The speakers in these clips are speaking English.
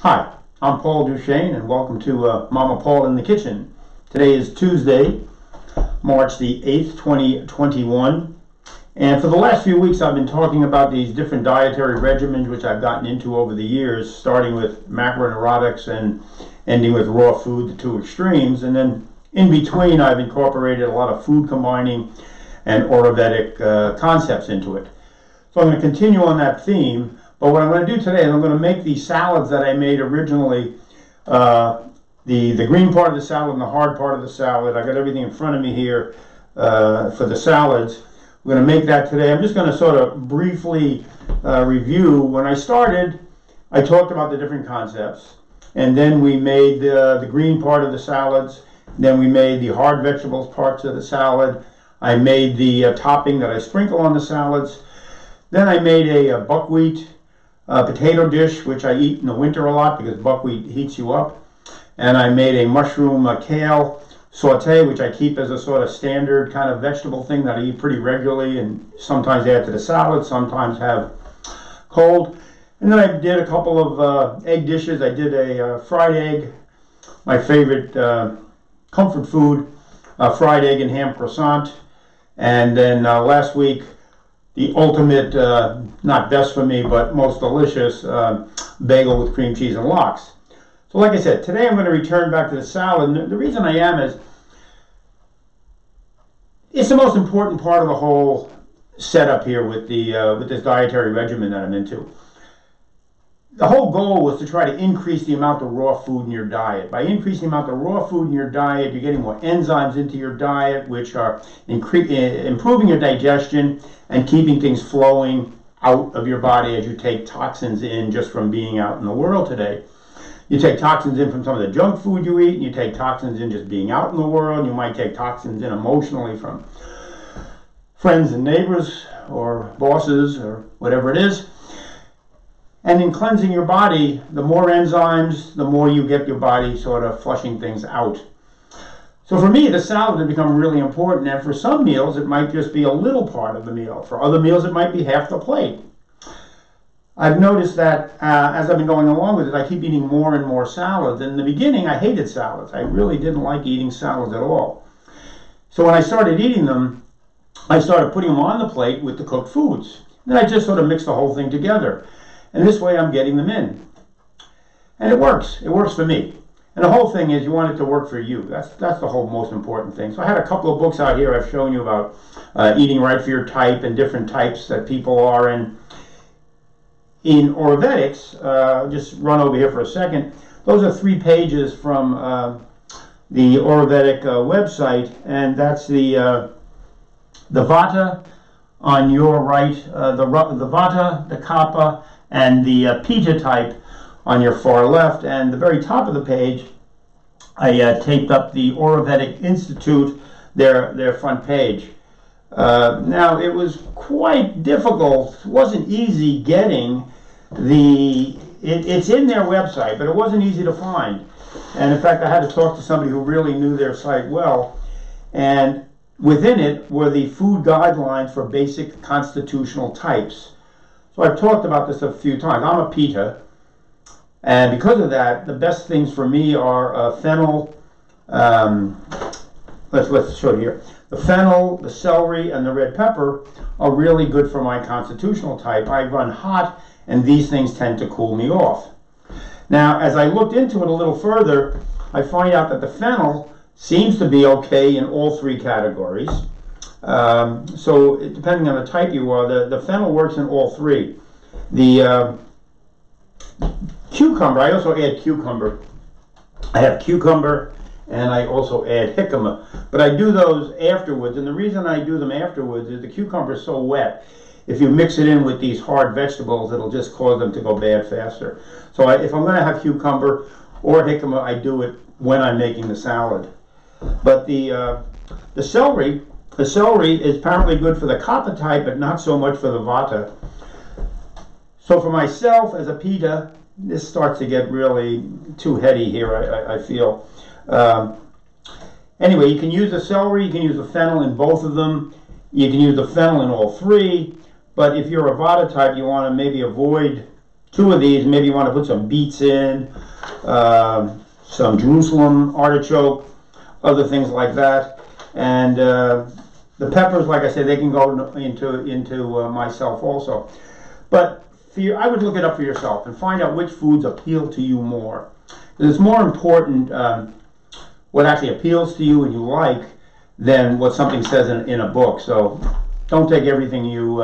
Hi, I'm Paul Duchesne and welcome to Mama Paul in the Kitchen. Today is Tuesday, March the 8th, 2021. And for the last few weeks I've been talking about these different dietary regimens which I've gotten into over the years, starting with macroneurotics and ending with raw food, the two extremes. And then in between I've incorporated a lot of food combining and Ayurvedic concepts into it. So I'm going to continue on that theme. But what I'm going to do today is I'm going to make these salads that I made originally, the green part of the salad and the hard part of the salad. I got everything in front of me here for the salads. We're going to make that today. I'm just going to sort of briefly review. When I started, I talked about the different concepts, and then we made the green part of the salads. Then we made the hard vegetables parts of the salad. I made the topping that I sprinkle on the salads. Then I made a buckwheat potato dish, which I eat in the winter a lot because buckwheat heats you up. And I made a mushroom kale saute, which I keep as a sort of standard kind of vegetable thing that I eat pretty regularly and sometimes add to the salad, sometimes have cold. And then I did a couple of egg dishes. I did a fried egg, my favorite comfort food, fried egg and ham croissant. And then last week, the ultimate, not best for me, but most delicious bagel with cream cheese and lox. So like I said, today I'm going to return back to the salad. And the reason I am is, it's the most important part of the whole setup here with this dietary regimen that I'm into. The whole goal was to try to increase the amount of raw food in your diet. By increasing the amount of raw food in your diet, you're getting more enzymes into your diet, which are improving your digestion and keeping things flowing out of your body as you take toxins in just from being out in the world today. You take toxins in from some of the junk food you eat, and you take toxins in just being out in the world. You might take toxins in emotionally from friends and neighbors or bosses or whatever it is. And in cleansing your body, the more enzymes, the more you get your body sort of flushing things out. So for me, the salad has become really important. And for some meals, it might just be a little part of the meal. For other meals, it might be half the plate. I've noticed that as I've been going along with it, I keep eating more and more salads. In the beginning, I hated salads. I really didn't like eating salads at all. So when I started eating them, I started putting them on the plate with the cooked foods. Then I just sort of mixed the whole thing together. And this way I'm getting them in. And it works. It works for me. And the whole thing is you want it to work for you. That's the whole most important thing. So I had a couple of books out here I've shown you about eating right for your type and different types that people are in. In Ayurvedics, just run over here for a second. Those are 3 pages from the Ayurvedic website, and that's the Vata on your right, the Vata, the Kapa, and the Pita type on your far left. And the very top of the page, I taped up the Ayurvedic Institute, their front page. Now, it was quite difficult. It wasn't easy getting it's in their website, but it wasn't easy to find. And in fact, I had to talk to somebody who really knew their site well. And within it were the food guidelines for basic constitutional types. So I've talked about this a few times. I'm a Pita, and because of that, the best things for me are Fennel. Let's show you here. The Fennel, the celery, and the red pepper are really good for my constitutional type. I run hot, and these things tend to cool me off. Now, as I looked into it a little further, I find out that the Fennel seems to be okay in all 3 categories. So depending on the type you are, the Fennel works in all 3. The cucumber, I also add cucumber. I have cucumber and I also add jicama. But I do those afterwards, and the reason I do them afterwards is the cucumber is so wet. If you mix it in with these hard vegetables, it'll just cause them to go bad faster. So if I'm going to have cucumber or jicama, I do it when I'm making the salad. But the celery is apparently good for the Kapa type, but not so much for the Vata. So for myself, as a Pita, this starts to get really too heady here, I feel. Anyway, you can use the celery, you can use the Fennel in both of them. You can use the Fennel in all 3. But if you're a Vata type, you want to maybe avoid 2 of these. Maybe you want to put some beets in, some Jerusalem artichoke, other things like that. And the peppers, like I said, they can go into myself also. But for you, I would look it up for yourself and find out which foods appeal to you more. It's more important what actually appeals to you and you like than what something says in a book. So don't take everything you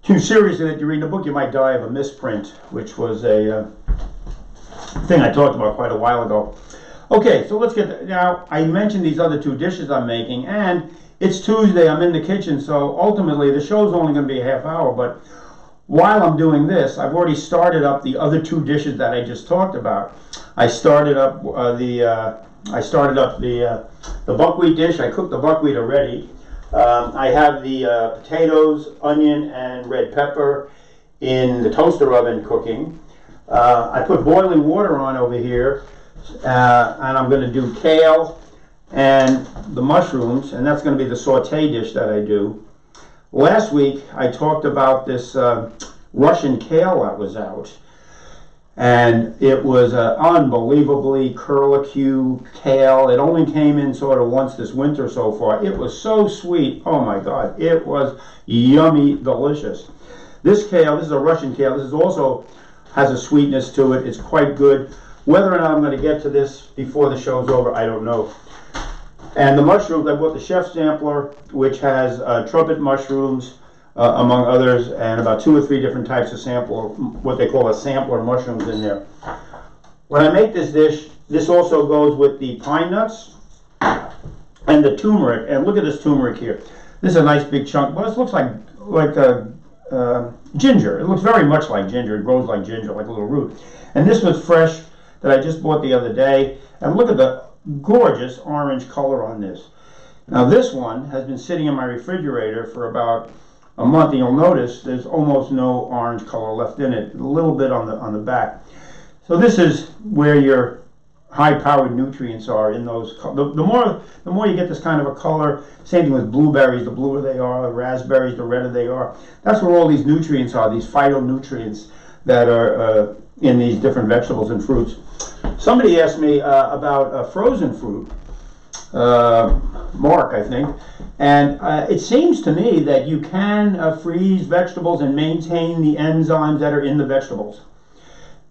too seriously that you read in a book. You might die of a misprint, which was a thing I talked about quite a while ago. Okay, so let's get now. I mentioned these other 2 dishes I'm making, and it's Tuesday. I'm in the kitchen, so ultimately the show's only going to be a half hour. But while I'm doing this, I've already started up the other 2 dishes that I just talked about. I started up the buckwheat dish. I cooked the buckwheat already. I have the potatoes, onion, and red pepper in the toaster oven cooking. I put boiling water on over here, and I'm going to do kale and the mushrooms, and that's going to be the saute dish that I do. Last week I talked about this Russian kale that was out, and it was unbelievably curlicue kale. It only came in sort of once this winter so far. It was so sweet. Oh my God, it was yummy, delicious. This kale, this is a Russian kale. This is also has a sweetness to it. It's quite good. Whether or not I'm going to get to this before the show's over, I don't know. And the mushrooms, I bought the chef sampler, which has trumpet mushrooms, among others, and about 2 or 3 different types of sampler, what they call a sampler mushrooms in there. When I make this dish, this also goes with the pine nuts and the turmeric. And look at this turmeric here. This is a nice big chunk. Well, this looks like ginger. It looks very much like ginger. It grows like ginger, like a little root. And this was fresh that I just bought the other day. And look at the gorgeous orange color on this. Now this one has been sitting in my refrigerator for about a month, and you'll notice there's almost no orange color left in it, a little bit on the back. So this is where your high-powered nutrients are in those. The more you get this kind of a color. Same thing with blueberries. The bluer they are, the raspberries, the redder they are. That's where all these nutrients are, these phytonutrients that are in these different vegetables and fruits. Somebody asked me about frozen fruit, Mark, I think, and it seems to me that you can freeze vegetables and maintain the enzymes that are in the vegetables.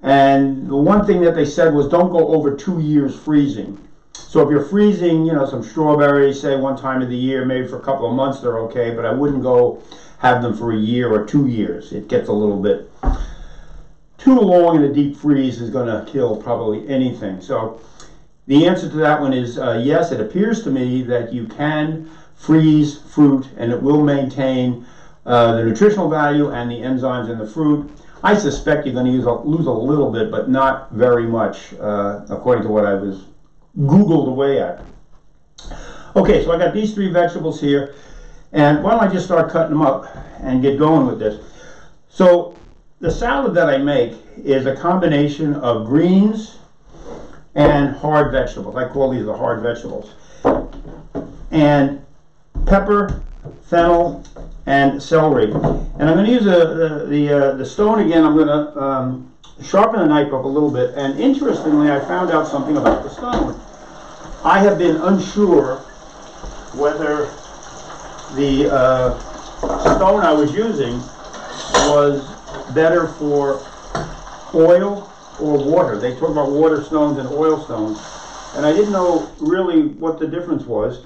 And the one thing that they said was don't go over 2 years freezing. So if you're freezing, you know, some strawberries, say one time of the year, maybe for a couple of months, they're okay, but I wouldn't go have them for a year or 2 years. It gets a little bit too long in a deep freeze is going to kill probably anything. So the answer to that one is yes, it appears to me that you can freeze fruit and it will maintain the nutritional value and the enzymes in the fruit. I suspect you're going to lose a little bit, but not very much, according to what I was Googled away at. Okay, so I got these 3 vegetables here, and why don't I just start cutting them up and get going with this. So the salad that I make is a combination of greens and hard vegetables. I call these the hard vegetables. And pepper, fennel, and celery. And I'm going to use the stone again. I'm going to sharpen the knife up a little bit. And interestingly, I found out something about the stone. I have been unsure whether the stone I was using was better for oil or water. They talk about water stones and oil stones, and I didn't know really what the difference was.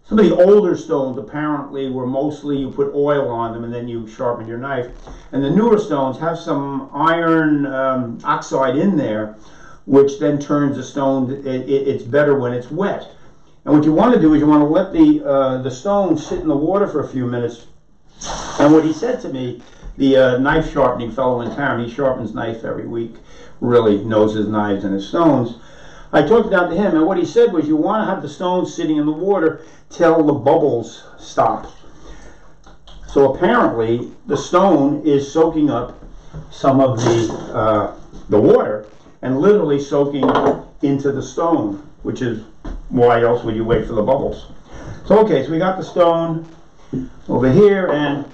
Some of the older stones apparently were mostly you put oil on them and then you sharpen your knife, and the newer stones have some iron oxide in there, which then turns the stone. It's better when it's wet. And what you want to do is you want to let the stone sit in the water for a few minutes. And what he said to me, the knife sharpening fellow in town, he sharpens knife every week, really knows his knives and his stones. I talked it out to him, and what he said was you want to have the stones sitting in the water till the bubbles stop. So apparently the stone is soaking up some of the water and literally soaking into the stone, which is why else would you wait for the bubbles. So okay, so we got the stone over here, and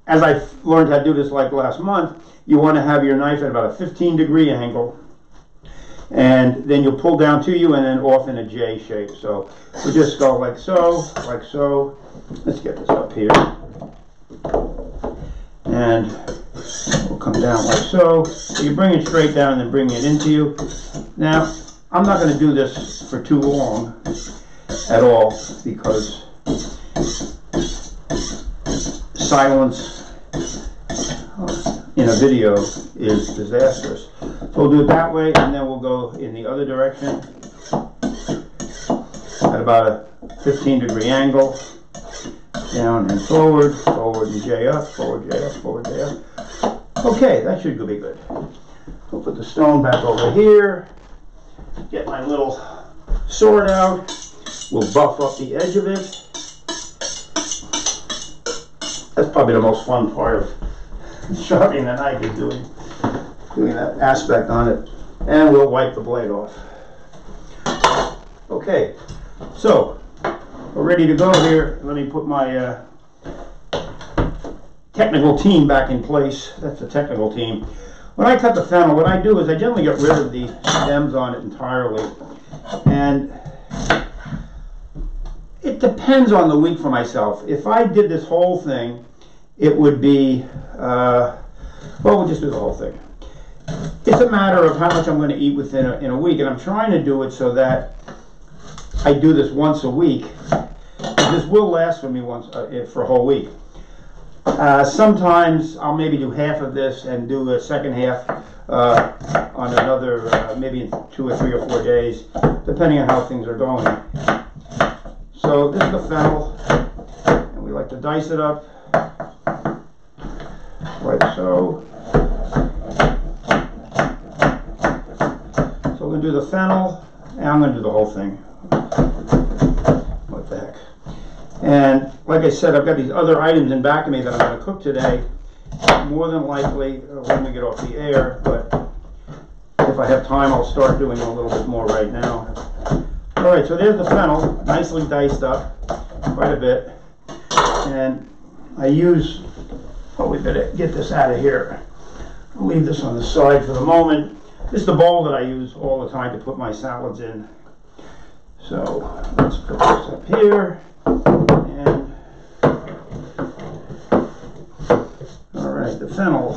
as I learned how to do this like last month, you want to have your knife at about a 15-degree angle, and then you'll pull down to you and then off in a J shape. So we just go like so, like so. Let's get this up here. And we'll come down like so. So you bring it straight down and then bring it into you. Now, I'm not going to do this for too long at all, because silence in a video is disastrous. So we'll do it that way, and then we'll go in the other direction at about a 15-degree angle. Down and forward, forward and J up, forward J up, forward J up. Okay, that should be good. We'll put the stone back over here. Get my little sword out. We'll buff up the edge of it. That's probably the most fun part of sharpening the knife, is doing that aspect on it. And we'll wipe the blade off. Okay, so we're ready to go here. Let me put my technical team back in place. That's the technical team. When I cut the fennel, what I do is I generally get rid of the stems on it entirely. And it depends on the week for myself. If I did this whole thing, it would be, well, we'll just do the whole thing. It's a matter of how much I'm going to eat within in a week, and I'm trying to do it so that I do this once a week. This will last for me for a whole week. Sometimes I'll maybe do half of this and do a second half on another, maybe in 2 or 3 or 4 days, depending on how things are going. So this is the fennel, and we like to dice it up, like so. So we're going to do the fennel, and I'm going to do the whole thing. What the heck. And like I said, I've got these other items in back of me that I'm going to cook today, more than likely when we get off the air, but if I have time I'll start doing a little bit more right now. Alright, so there's the fennel, nicely diced up, quite a bit, and I use, oh, we better get this out of here. I'll leave this on the side for the moment. This is the bowl that I use all the time to put my salads in. So let's put this up here. And all right, the fennel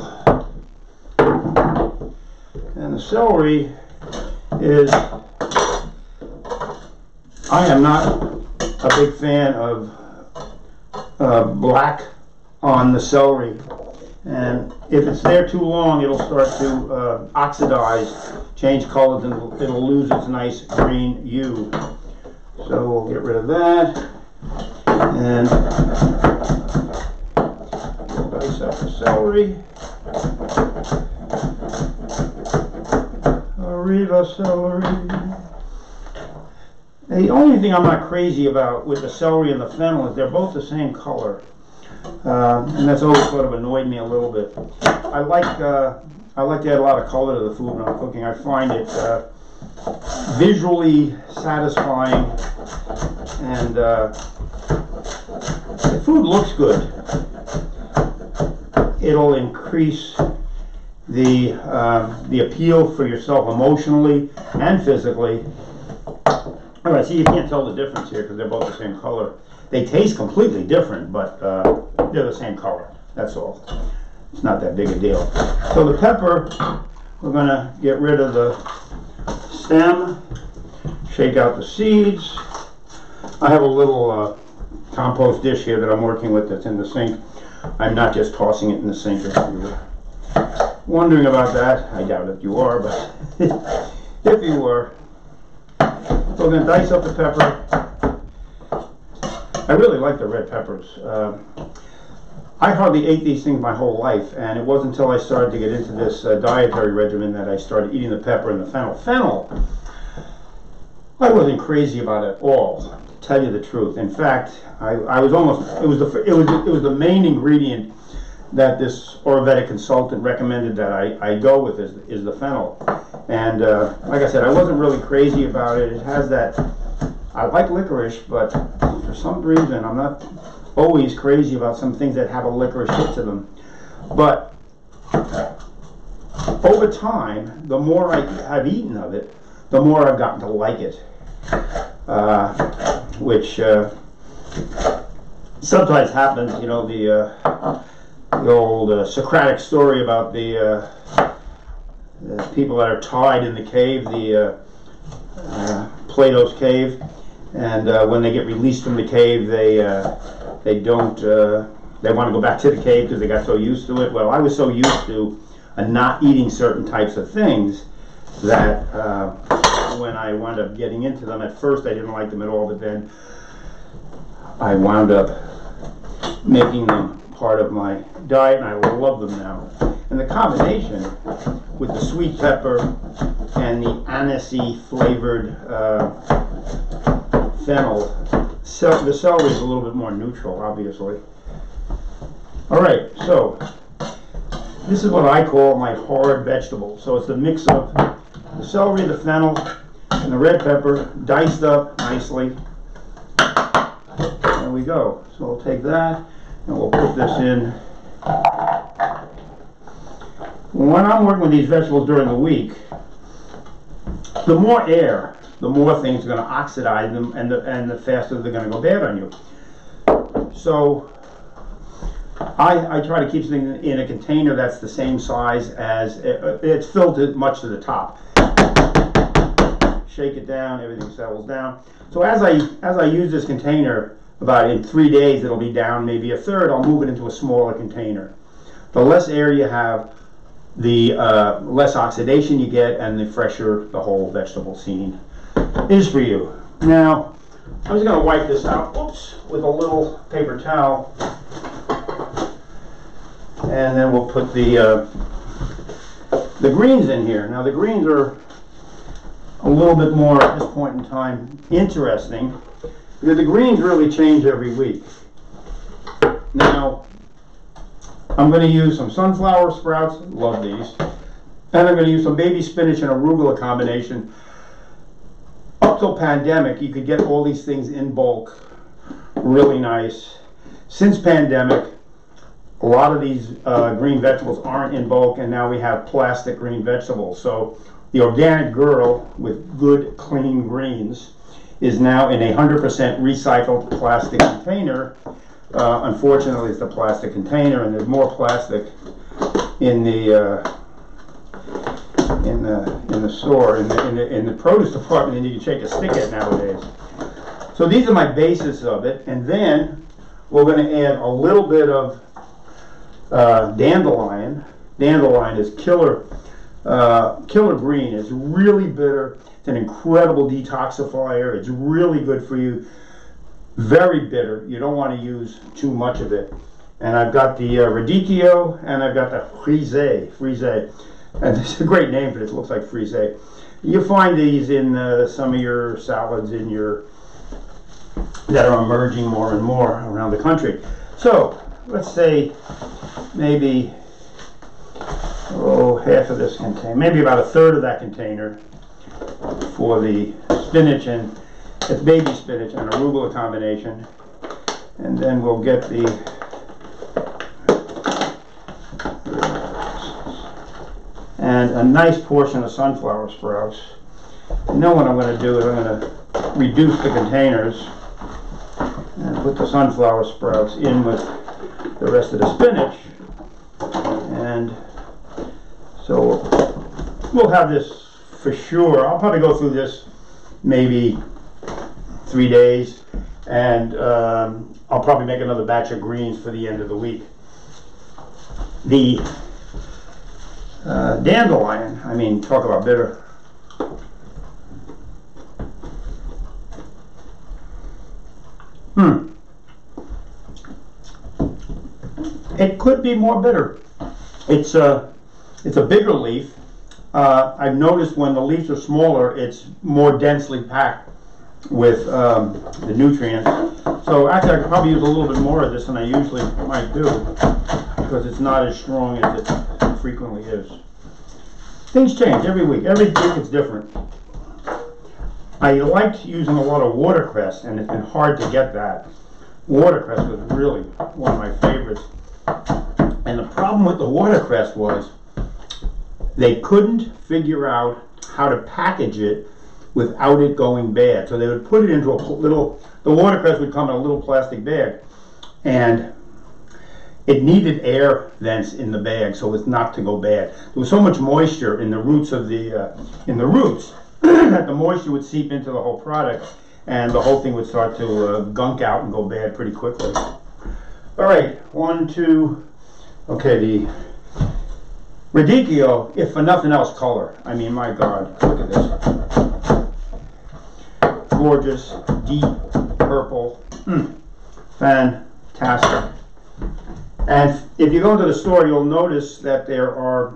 and the celery is, I am not a big fan of black on the celery, and if it's there too long it'll start to oxidize, change colors, and it'll lose its nice green hue. So we'll get rid of that. And we'll dice up the celery. Arriba celery. The only thing I'm not crazy about with the celery and the fennel is they're both the same color. And that's always sort of annoyed me a little bit. I like to add a lot of color to the food when I'm cooking. I find it visually satisfying, and the food looks good. It'll increase the appeal for yourself emotionally and physically. All right, see, you can't tell the difference here because they're both the same color. They taste completely different, but they're the same color. That's all. It's not that big a deal. So the pepper, we're going to get rid of the stem, shake out the seeds. I have a little compost dish here that I'm working with that's in the sink. I'm not just tossing it in the sink. If you were wondering about that, I doubt it you are, but if you were. So we're going to dice up the pepper. I really like the red peppers. I hardly ate these things my whole life, and it wasn't until I started to get into this dietary regimen that I started eating the pepper and the fennel. Fennel, I wasn't crazy about it at all, to tell you the truth. In fact, I was almost, it was the main ingredient that this Ayurvedic consultant recommended that I go with is the fennel. And like I said, I wasn't really crazy about it. It has that, I like licorice, but for some reason I'm not always crazy about some things that have a licorice hit to them. But over time, the more I've eaten of it, the more I've gotten to like it. Which sometimes happens, you know, the old Socratic story about the people that are tied in the cave, Plato's cave, and when they get released from the cave, they want to go back to the cave because they got so used to it. Well, I was so used to not eating certain types of things that when I wound up getting into them, at first I didn't like them at all, but then I wound up making them part of my diet, and I love them now. And the combination with the sweet pepper and the anisey flavored fennel, the celery is a little bit more neutral, obviously. All right, so this is what I call my hard vegetable. So it's the mix of the celery, the fennel, and the red pepper diced up nicely. There we go. So we'll take that and we'll put this in. When I'm working with these vegetables during the week, the more air, the more things are going to oxidize them, and the faster they're going to go bad on you. So I try to keep things in a container that's the same size as it's filled much to the top. Shake it down, everything settles down. So as I use this container, about in 3 days it'll be down maybe a third. I'll move it into a smaller container. The less air you have, the less oxidation you get, and the fresher the whole vegetable scene is for you. Now, I'm just going to wipe this out, oops, with a little paper towel, and then we'll put the greens in here. Now, the greens are a little bit more at this point in time interesting, because the greens really change every week. Now, I'm going to use some sunflower sprouts, love these, and I'm going to use some baby spinach and arugula combination. Up till pandemic, you could get all these things in bulk, really nice. Since pandemic, a lot of these green vegetables aren't in bulk, and now we have plastic green vegetables. So the organic girl with good, clean greens is now in a 100% recycled plastic container. Unfortunately, it's the plastic container, and there's more plastic in the store, in the produce department, than you can shake a stick at nowadays. So these are my basis of it, and then we're going to add a little bit of dandelion. Dandelion is killer green. It's really bitter. It's an incredible detoxifier. It's really good for you. Very bitter. You don't want to use too much of it. And I've got the Radicchio, and I've got the Frisee. And it's a great name, but it looks like Frisee. You find these in some of your salads that are emerging more and more around the country. So let's say maybe half of this container, maybe about a third of that container for the spinach, and it's baby spinach and arugula combination. And then we'll get and a nice portion of sunflower sprouts. And then what I'm going to do is I'm going to reduce the containers and put the sunflower sprouts in with the rest of the spinach. And so we'll have this for sure. I'll probably go through this maybe 3 days, and I'll probably make another batch of greens for the end of the week. The dandelion, I mean, talk about bitter. It could be more bitter. It's a bigger leaf. I've noticed when the leaves are smaller, it's more densely packed with the nutrients. So actually, I could probably use a little bit more of this than I usually might do, because it's not as strong as it frequently is. Things change every week. Every week it's different. I liked using a lot of watercress, and it's been hard to get that. watercress was really one of my favorites. And the problem with the watercress was they couldn't figure out how to package it without it going bad. So they would put it into a little, the watercress would come in a little plastic bag, and it needed air vents in the bag so as not to go bad. There was so much moisture in the roots of the that the moisture would seep into the whole product, and the whole thing would start to gunk out and go bad pretty quickly. All right, 1, 2. Okay, the Radicchio, if for nothing else, color. I mean, my God, look at this. Gorgeous, deep purple. Fantastic. And if you go into the store, you'll notice that there are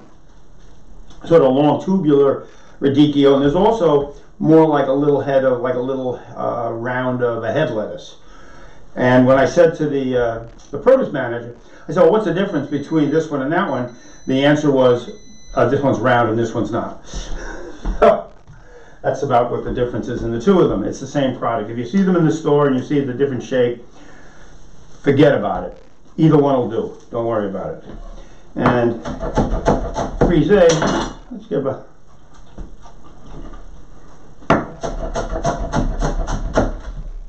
sort of long tubular Radicchio, and there's also more like a little head of, like a little round of a head lettuce. And when I said to the produce manager, I said, well, what's the difference between this one and that one? The answer was, this one's round and this one's not. That's about what the difference is in the two of them. It's the same product. If you see them in the store and you see the different shape, forget about it. Either one will do. Don't worry about it. And Frisee, let's give a...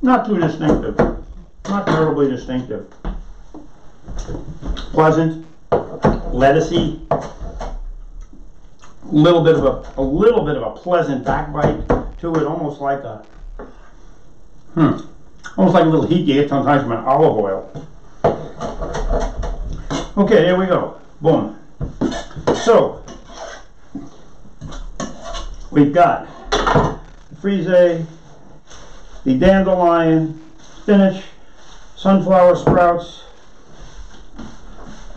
Not too distinctive. Not terribly distinctive. Pleasant, lettucey, a little bit of a pleasant backbite to it, almost like a little heat you get sometimes from an olive oil. Okay, there we go. Boom. So we've got the Frisee, the dandelion, spinach, sunflower sprouts.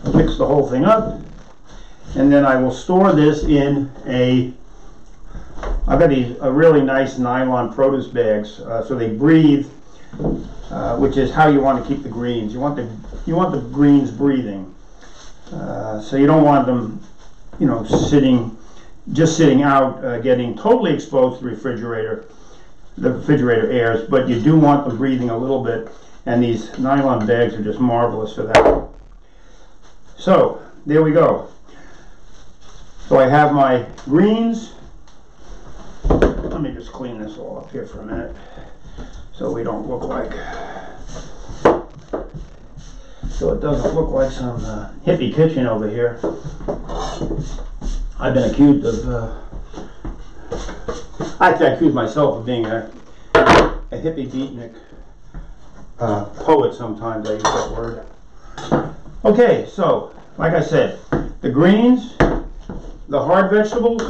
I'll mix the whole thing up, and then I will store this in I've got these really nice nylon produce bags, so they breathe, which is how you want to keep the greens. You want the greens breathing, so you don't want them, you know, just sitting out, getting totally exposed to the refrigerator airs, but you do want them breathing a little bit, and these nylon bags are just marvelous for that. So there we go. So I have my greens. Let me just clean this all up here for a minute so we don't look like, so it doesn't look like some hippie kitchen over here. I've been accused of, actually I accuse myself of being a hippie beatnik poet sometimes. I use that word. Okay, so like I said, the greens, the hard vegetables,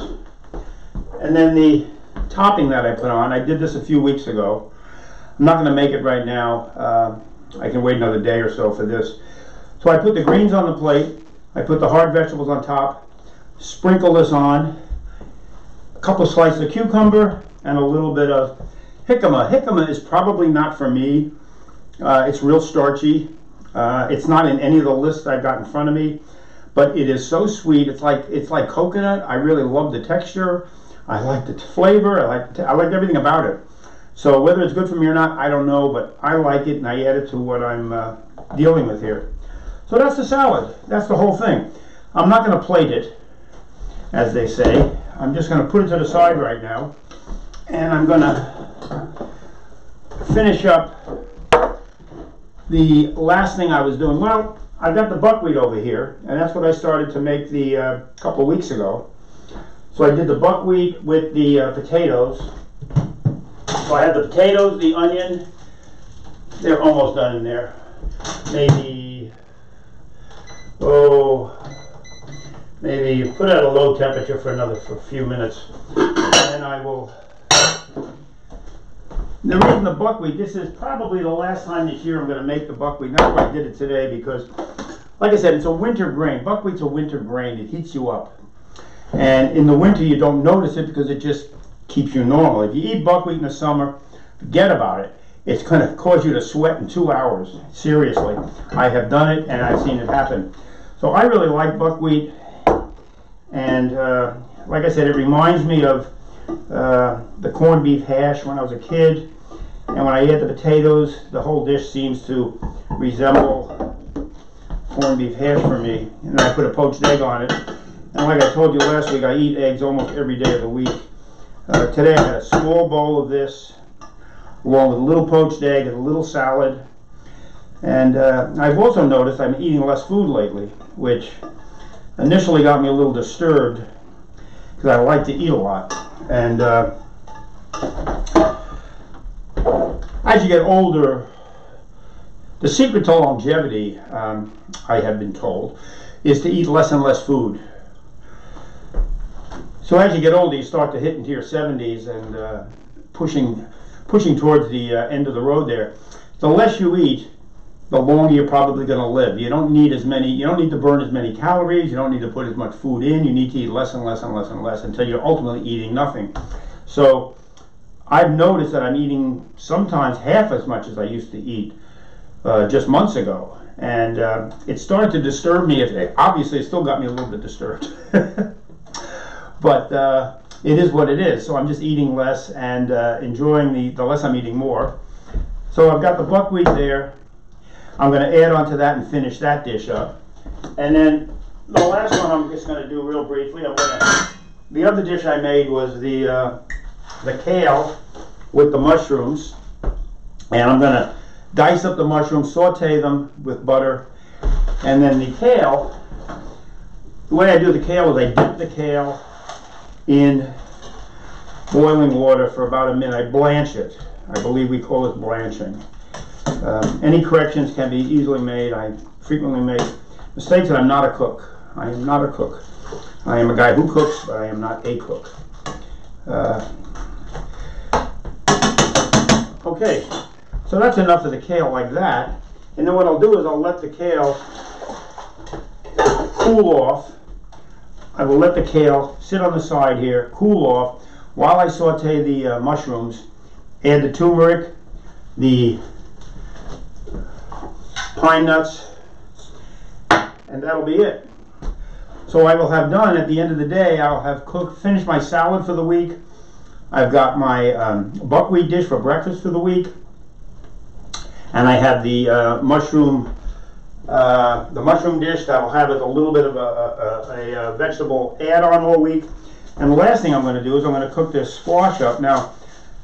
and then the topping that I put on. I did this a few weeks ago. I'm not going to make it right now. I can wait another day or so for this. So I put the greens on the plate. I put the hard vegetables on top. Sprinkle this on. A couple of slices of cucumber and a little bit of jicama. Jicama is probably not for me. It's real starchy. It's not in any of the lists I've got in front of me, but it is so sweet. It's like coconut. I really love the texture. I like the flavor. I like everything about it. So whether it's good for me or not, I don't know, but I like it, and I add it to what I'm dealing with here. So that's the salad. That's the whole thing. I'm not going to plate it, as they say. I'm just going to put it to the side right now, and I'm going to finish up the last thing I was doing. Well, I've got the buckwheat over here, and that's what I started to make the couple of weeks ago. So I did the buckwheat with the potatoes. So I have the potatoes, the onion. They're almost done in there. Maybe put it at a low temperature for a few minutes, and I will. The reason the buckwheat, this is probably the last time this year I'm going to make the buckwheat. That's why I did it today, because, like I said, it's a winter grain. Buckwheat's a winter grain. It heats you up. And in the winter, you don't notice it because it just keeps you normal. If you eat buckwheat in the summer, forget about it. It's going to cause you to sweat in 2 hours. Seriously. I have done it, and I've seen it happen. So I really like buckwheat. And like I said, it reminds me of the corned beef hash when I was a kid. And when I add the potatoes, the whole dish seems to resemble corned beef hash for me. And then I put a poached egg on it. And like I told you last week, I eat eggs almost every day of the week. Today I had a small bowl of this, along with a little poached egg and a little salad. And I've also noticed I'm eating less food lately, which initially got me a little disturbed because I like to eat a lot. And as you get older, the secret to longevity, I have been told, is to eat less and less food. So as you get older, you start to hit into your 70s and pushing towards the end of the road there. The less you eat, the longer you're probably going to live. You don't need to burn as many calories, you don't need to put as much food in, you need to eat less and less and less and less until you're ultimately eating nothing. So I've noticed that I'm eating sometimes half as much as I used to eat just months ago. And it started to disturb me. Obviously, it still got me a little bit disturbed. But it is what it is. So I'm just eating less and enjoying the less I'm eating more. So I've got the buckwheat there. I'm going to add on to that and finish that dish up. And then the last one I'm just going to do real briefly. The other dish I made was the kale with the mushrooms. And I'm going to dice up the mushrooms, saute them with butter. And then the kale, the way I do the kale is I dip the kale in boiling water for about a minute. I blanch it. I believe we call it blanching. Any corrections can be easily made. I frequently make mistakes, and I'm not a cook. I am not a cook. I am a guy who cooks, but I am not a cook. Okay, so that's enough of the kale like that. And then what I'll do is I'll let the kale cool off. I will let the kale sit on the side here, cool off, while I saute the mushrooms, add the turmeric, the pine nuts, and that'll be it. So I will have done, at the end of the day, I'll have finished my salad for the week. I've got my buckwheat dish for breakfast for the week, and I have the mushroom dish that'll have a little bit of a vegetable add-on all week. And the last thing I'm going to do is I'm going to cook this squash up. Now,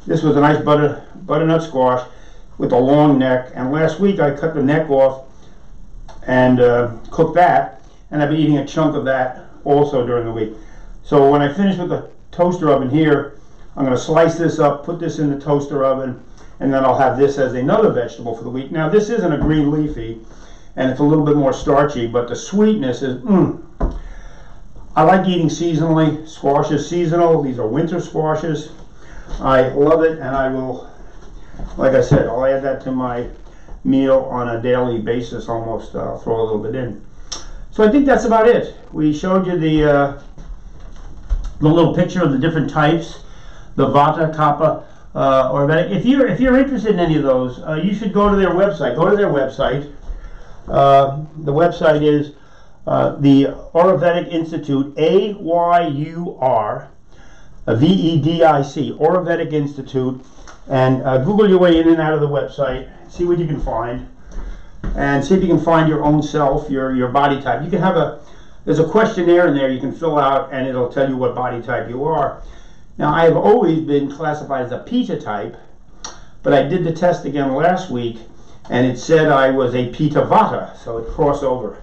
this was a nice butternut squash with a long neck, and last week I cut the neck off and cooked that, and I've been eating a chunk of that also during the week. So when I finish with the toaster oven here, I'm going to slice this up, put this in the toaster oven, and then I'll have this as another vegetable for the week. Now this isn't a green leafy, and it's a little bit more starchy, but the sweetness is, I like eating seasonally. Squash is seasonal. These are winter squashes. I love it, and I will, like I said, I'll add that to my meal on a daily basis almost. I'll throw a little bit in. So I think that's about it. We showed you the little picture of the different types, the Vata, Kapa, or Vegi. If you're interested in any of those, you should go to their website. Go to their website. The website is the Ayurvedic Institute, AYURVEDIC, Ayurvedic Institute, and Google your way in and out of the website. See what you can find, and see if you can find your own self, your body type. You can have there's a questionnaire in there you can fill out, and it'll tell you what body type you are. Now, I have always been classified as a Pita type, but I did the test again last week, and it said I was a Pita Vata, so it crossed over,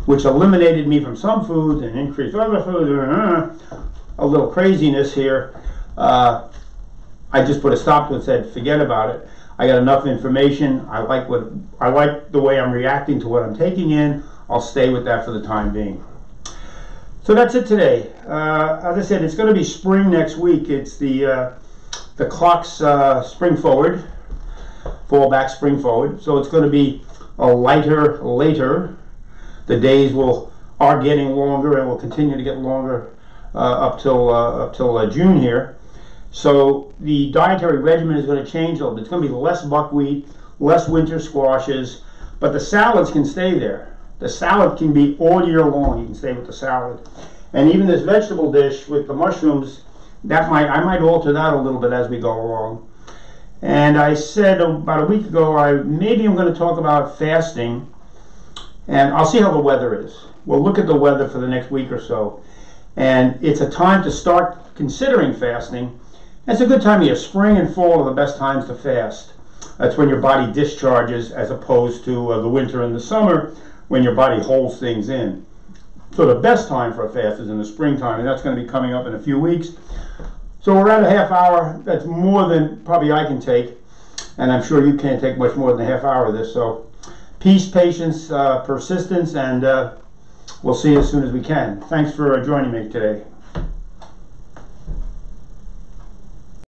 which eliminated me from some foods and increased other foods. A little craziness here. I just put a stop to it and said, forget about it. I got enough information. I like the way I'm reacting to what I'm taking in. I'll stay with that for the time being. So that's it today. As I said, it's going to be spring next week. It's the clock's spring forward, fall back, spring forward. So it's going to be a lighter later. The days are getting longer and will continue to get longer up till June here. So the dietary regimen is going to change a little bit. It's going to be less buckwheat, less winter squashes, but the salads can stay there. The salad can be all year long. You can stay with the salad. And even this vegetable dish with the mushrooms, I might alter that a little bit as we go along. And I said about a week ago, maybe I'm going to talk about fasting, and I'll see how the weather is. We'll look at the weather for the next week or so. And it's a time to start considering fasting. It's a good time of year. Spring and fall are the best times to fast. That's when your body discharges, as opposed to the winter and the summer, when your body holds things in. So the best time for a fast is in the springtime, and that's going to be coming up in a few weeks. So we're at a half hour. That's more than probably I can take, and I'm sure you can't take much more than a half hour of this. So peace, patience, persistence, and we'll see you as soon as we can. Thanks for joining me today.